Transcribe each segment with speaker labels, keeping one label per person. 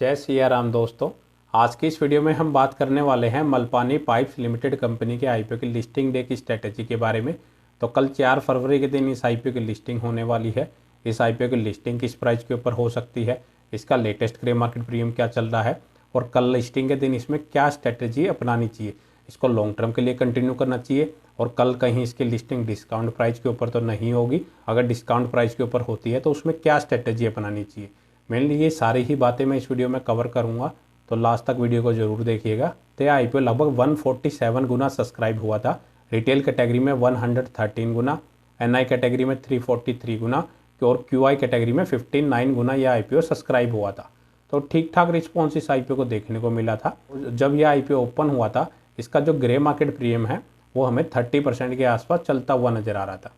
Speaker 1: जय सिया राम दोस्तों। आज की इस वीडियो में हम बात करने वाले हैं मलपानी पाइप्स लिमिटेड कंपनी के आईपीओ की लिस्टिंग डे की स्ट्रेटेजी के बारे में। तो कल 4 फरवरी के दिन इस आईपीओ की लिस्टिंग होने वाली है। इस आईपीओ की लिस्टिंग किस प्राइस के ऊपर हो सकती है, इसका लेटेस्ट ग्रे मार्केट प्रीमियम क्या चल रहा है और कल लिस्टिंग के दिन इसमें क्या स्ट्रेटेजी अपनानी चाहिए, इसको लॉन्ग टर्म के लिए कंटिन्यू करना चाहिए और कल कहीं इसकी लिस्टिंग डिस्काउंट प्राइस के ऊपर तो नहीं होगी। अगर डिस्काउंट प्राइस के ऊपर होती है तो उसमें क्या स्ट्रेटेजी अपनानी चाहिए, मेनली ये सारी ही बातें मैं इस वीडियो में कवर करूंगा। तो लास्ट तक वीडियो को जरूर देखिएगा। तो आईपीओ लगभग 147 गुना सब्सक्राइब हुआ था। रिटेल कैटेगरी में 113 गुना, एनआई कैटेगरी में 343 गुना और क्यूआई कैटेगरी में 59 गुना यह आईपीओ सब्सक्राइब हुआ था। तो ठीक ठाक रिस्पॉन्स इस आईपीओ को देखने को मिला था। जब यह आईपीओ ओपन हुआ था इसका जो ग्रे मार्केट प्रीमियम है वो हमें 30% के आसपास चलता हुआ नजर आ रहा था,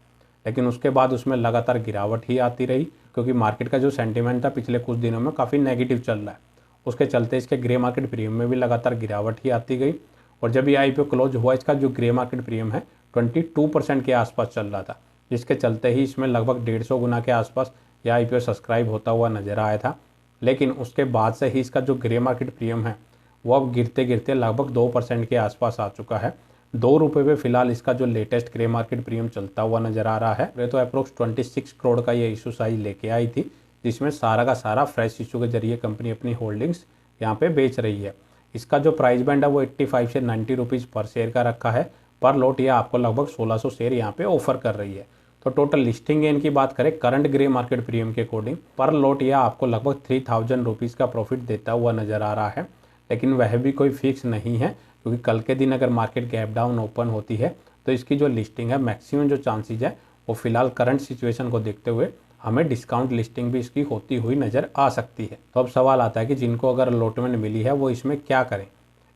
Speaker 1: लेकिन उसके बाद उसमें लगातार गिरावट ही आती रही क्योंकि मार्केट का जो सेंटीमेंट था पिछले कुछ दिनों में काफ़ी नेगेटिव चल रहा है। उसके चलते इसके ग्रे मार्केट प्रीमियम में भी लगातार गिरावट ही आती गई और जब ये आईपीओ क्लोज हुआ इसका जो ग्रे मार्केट प्रीमियम है 22% के आसपास चल रहा था, जिसके चलते ही इसमें लगभग 150 गुना के आसपास यह आईपीओ सब्सक्राइब होता हुआ नजर आया था। लेकिन उसके बाद से ही इसका जो ग्रे मार्केट प्रीमियम है वो अब गिरते गिरते लगभग 2% के आसपास आ चुका है। 2 रुपये पे फिलहाल इसका जो लेटेस्ट ग्रे मार्केट प्रीमियम चलता हुआ नजर आ रहा है। तो अप्रोक्स 26 करोड़ का ये इशू साइज लेके आई थी, जिसमें सारा का सारा फ्रेश इशू के जरिए कंपनी अपनी होल्डिंग्स यहाँ पे बेच रही है। इसका जो प्राइस बैंड है वो 85 से 90 रुपीज़ पर शेयर का रखा है। पर लॉट यह आपको लगभग 1600 शेयर यहाँ पे ऑफर कर रही है। तो टोटल लिस्टिंग गेन की बात करें करंट ग्रे मार्केट प्रीमियम के अकॉर्डिंग पर लॉट यह आपको लगभग 3000 रुपीज़ का प्रॉफिट देता हुआ नजर आ रहा है, लेकिन वह भी कोई फिक्स नहीं है क्योंकि कल के दिन अगर मार्केट गैप डाउन ओपन होती है तो इसकी जो लिस्टिंग है मैक्सिमम जो चांसेस है वो फिलहाल करंट सिचुएशन को देखते हुए हमें डिस्काउंट लिस्टिंग भी इसकी होती हुई नज़र आ सकती है। तो अब सवाल आता है कि जिनको अगर अलॉटमेंट मिली है वो इसमें क्या करें।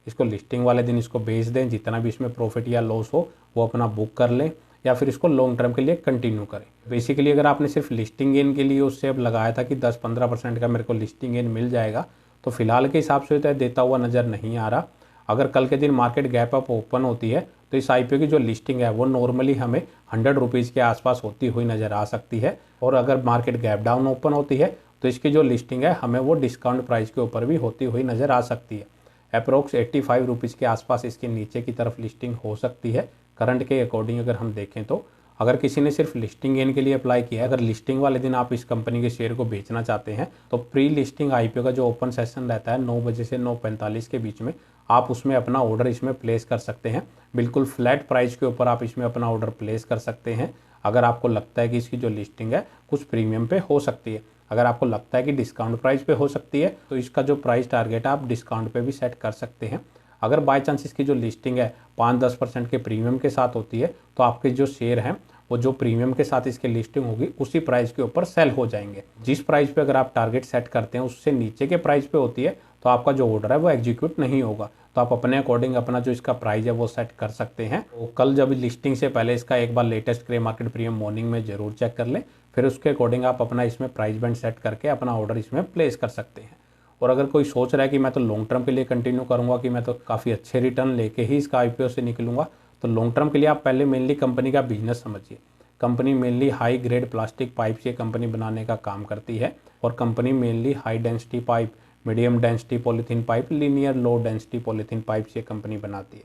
Speaker 1: इसको लिस्टिंग वाले दिन इसको बेच दें, जितना भी इसमें प्रॉफिट या लॉस हो वो अपना बुक कर लें, या फिर इसको लॉन्ग टर्म के लिए कंटिन्यू करें। बेसिकली अगर आपने सिर्फ लिस्टिंग गेन के लिए उससे अब लगाया था कि 10-15% का मेरे को लिस्टिंग गेन मिल जाएगा, तो फिलहाल के हिसाब से तो देता हुआ नज़र नहीं आ रहा। अगर कल के दिन मार्केट गैप अप ओपन होती है तो इस आईपीओ की जो लिस्टिंग है वो नॉर्मली हमें 100 रुपीज़ के आसपास होती हुई नज़र आ सकती है और अगर मार्केट गैप डाउन ओपन होती है तो इसकी जो लिस्टिंग है हमें वो डिस्काउंट प्राइस के ऊपर भी होती हुई नज़र आ सकती है। अप्रोक्स 85 रुपीज़ के आसपास इसकी नीचे की तरफ लिस्टिंग हो सकती है करंट के अकॉर्डिंग अगर हम देखें तो। अगर किसी ने सिर्फ लिस्टिंग गेन के लिए अप्लाई किया है, अगर लिस्टिंग वाले दिन आप इस कंपनी के शेयर को बेचना चाहते हैं तो प्री लिस्टिंग आईपीओ का जो ओपन सेशन रहता है 9 बजे से 9:45 के बीच में आप उसमें अपना ऑर्डर इसमें प्लेस कर सकते हैं। बिल्कुल फ्लैट प्राइस के ऊपर आप इसमें अपना ऑर्डर प्लेस कर सकते हैं अगर आपको लगता है कि इसकी जो लिस्टिंग है कुछ प्रीमियम पे हो सकती है। अगर आपको लगता है कि डिस्काउंट प्राइस पे हो सकती है तो इसका जो प्राइस टारगेट है आप डिस्काउंट पे भी सेट कर सकते हैं। अगर बाय चांस इसकी जो लिस्टिंग है 5-10% के प्रीमियम के साथ होती है तो आपके जो शेयर हैं वो जो प्रीमियम के साथ इसकी लिस्टिंग होगी उसी प्राइस के ऊपर सेल हो जाएंगे। जिस प्राइस पे अगर आप टारगेट सेट करते हैं उससे नीचे के प्राइस पे होती है तो आपका जो ऑर्डर है वो एग्जीक्यूट नहीं होगा। तो आप अपने अकॉर्डिंग अपना जो इसका प्राइस है वो सेट कर सकते हैं। तो कल जब लिस्टिंग से पहले इसका एक बार latest grey market premium morning में जरूर चेक कर लें, फिर उसके अकॉर्डिंग आप अपना इसमें प्राइस बैंड सेट करके अपना ऑर्डर इसमें प्लेस कर सकते हैं। और अगर कोई सोच रहा है कि मैं तो लॉन्ग टर्म के लिए कंटिन्यू करूंगा, कि मैं तो काफ़ी अच्छे रिटर्न लेके ही इसका आईपीओ से निकलूंगा, तो लॉन्ग टर्म के लिए आप पहले मेनली कंपनी का बिजनेस समझिए। Company mainly high grade plastic pipe ये कंपनी बनाने का काम करती है और company mainly high density pipe, medium density polythene pipe, linear low density polythene pipe ये कंपनी बनाती है।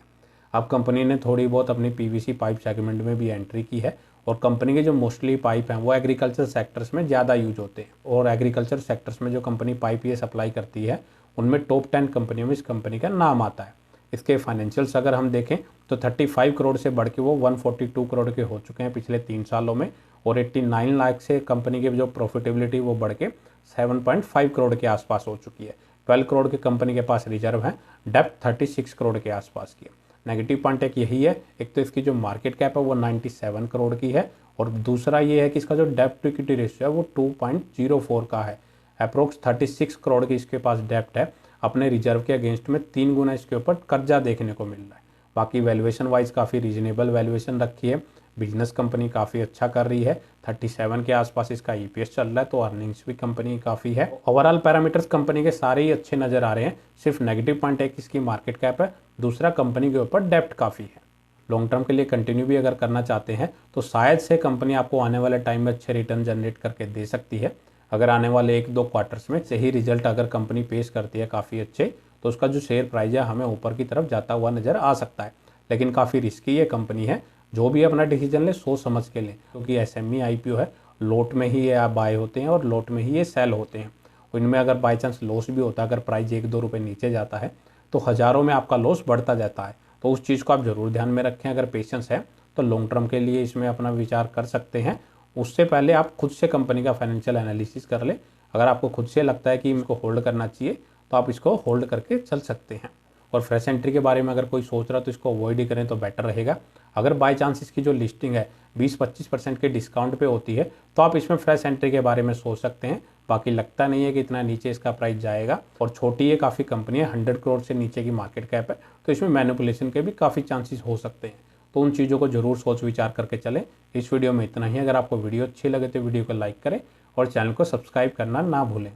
Speaker 1: अब कंपनी ने थोड़ी बहुत अपनी पीवीसी पाइप सेगमेंट में भी एंट्री की है और कंपनी के जो मोस्टली पाइप हैं वो एग्रीकल्चर सेक्टर्स में ज़्यादा यूज होते हैं और एग्रीकल्चर सेक्टर्स में जो कंपनी पाइप ये सप्लाई करती है उनमें टॉप 10 कंपनियों में इस कंपनी का नाम आता है। इसके फाइनेंशियल्स अगर हम देखें तो 35 करोड़ से बढ़ के वो 142 करोड़ के हो चुके हैं पिछले 3 सालों में और 89 लाख से कंपनी की जो प्रॉफिटेबिलिटी वो बढ़ के 7.5 करोड़ के आसपास हो चुकी है। 12 करोड़ की कंपनी के पास रिजर्व है, डेप्थ 36 करोड़ के आसपास की है। नेगेटिव पॉइंट एक यही है, एक तो इसकी जो मार्केट कैप है वो 97 करोड़ की है और दूसरा ये है कि इसका जो डेप्ट टू इक्विटी रेशियो है वो 2.04 का है। अप्रोक्स 36 करोड़ की इसके पास डेप्ट है, अपने रिजर्व के अगेंस्ट में 3 गुना इसके ऊपर कर्जा देखने को मिल रहा है। बाकी वैल्यूएशन वाइज काफ़ी रीजनेबल वैल्यूएशन रखी है, बिजनेस कंपनी काफ़ी अच्छा कर रही है। 37 के आसपास इसका ईपीएस चल रहा है, तो अर्निंग्स भी कंपनी काफ़ी है। ओवरऑल पैरामीटर्स कंपनी के सारे ही अच्छे नज़र आ रहे हैं। सिर्फ नेगेटिव पॉइंट एक इसकी मार्केट कैप है, दूसरा कंपनी के ऊपर डेप्ट काफ़ी है। लॉन्ग टर्म के लिए कंटिन्यू भी अगर करना चाहते हैं तो शायद से कंपनी आपको आने वाले टाइम में अच्छे रिटर्न जनरेट करके दे सकती है। अगर आने वाले 1-2 क्वार्टर्स में सही रिजल्ट अगर कंपनी पेश करती है काफ़ी अच्छे, तो उसका जो शेयर प्राइस है हमें ऊपर की तरफ जाता हुआ नज़र आ सकता है। लेकिन काफ़ी रिस्की ये कंपनी है, जो भी अपना डिसीजन ले सोच समझ के लें, क्योंकि एसएमई आईपीओ है, लोट में ही ये बाय होते हैं और लोट में ही ये सेल होते हैं। इनमें अगर बाई चांस लॉस भी होता है, अगर प्राइस 1-2 रुपये नीचे जाता है तो हज़ारों में आपका लॉस बढ़ता जाता है। तो उस चीज़ को आप ज़रूर ध्यान में रखें। अगर पेशेंस है तो लॉन्ग टर्म के लिए इसमें अपना विचार कर सकते हैं। उससे पहले आप खुद से कंपनी का फाइनेंशियल एनालिसिस कर लें। अगर आपको खुद से लगता है कि इसको होल्ड करना चाहिए तो आप इसको होल्ड करके चल सकते हैं। और फ्रेश एंट्री के बारे में अगर कोई सोच रहा है तो इसको अवॉइड ही करें तो बेटर रहेगा। अगर बाय चांस इसकी जो लिस्टिंग है 20-25% के डिस्काउंट पे होती है तो आप इसमें फ्रेश एंट्री के बारे में सोच सकते हैं। बाकी लगता नहीं है कि इतना नीचे इसका प्राइस जाएगा, और छोटी ये काफ़ी कंपनी है, 100 करोड़ से नीचे की मार्केट कैप है, तो इसमें मैनिपुलेशन के भी काफ़ी चांसेस हो सकते हैं। तो उन चीज़ों को जरूर सोच विचार करके चलें। इस वीडियो में इतना ही। अगर आपको वीडियो अच्छी लगे तो वीडियो को लाइक करें और चैनल को सब्सक्राइब करना ना भूलें।